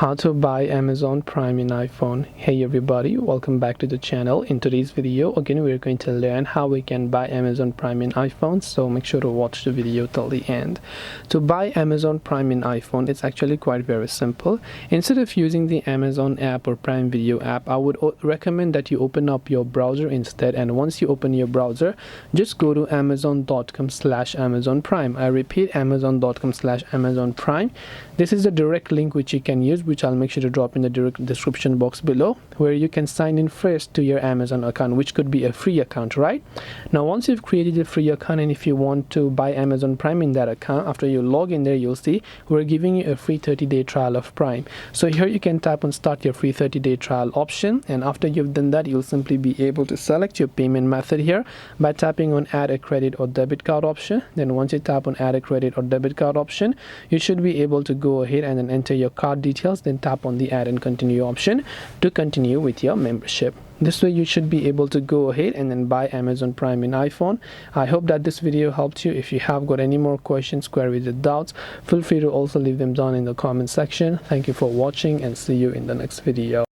How to buy Amazon Prime in iPhone. Hey everybody, welcome back to the channel. In today's video again we're going to learn how we can buy Amazon Prime in iPhone, so make sure to watch the video till the end. To buy Amazon Prime in iPhone, it's actually quite very simple. Instead of using the Amazon app or Prime Video app, I would recommend that you open up your browser instead, and once you open your browser, just go to amazon.com/Amazon Prime. I repeat, amazon.com/Amazon Prime. This is the direct link which you can use, which I'll make sure to drop in the direct description box below, where you can sign in first to your Amazon account, which could be a free account. Right now, once you've created a free account, and if you want to buy Amazon Prime in that account, after you log in there, you'll see we're giving you a free 30-day trial of Prime. So here you can tap on start your free 30-day trial option, and after you've done that, you'll simply be able to select your payment method here by tapping on add a credit or debit card option. Then once you tap on add a credit or debit card option, you should be able to go ahead and then enter your card details, then tap on the add and continue option to continue with your membership. This way you should be able to go ahead and then buy Amazon Prime in iPhone. I hope that this video helped you. If you have got any more questions, queries, or doubts, feel free to also leave them down in the comment section. Thank you for watching and see you in the next video.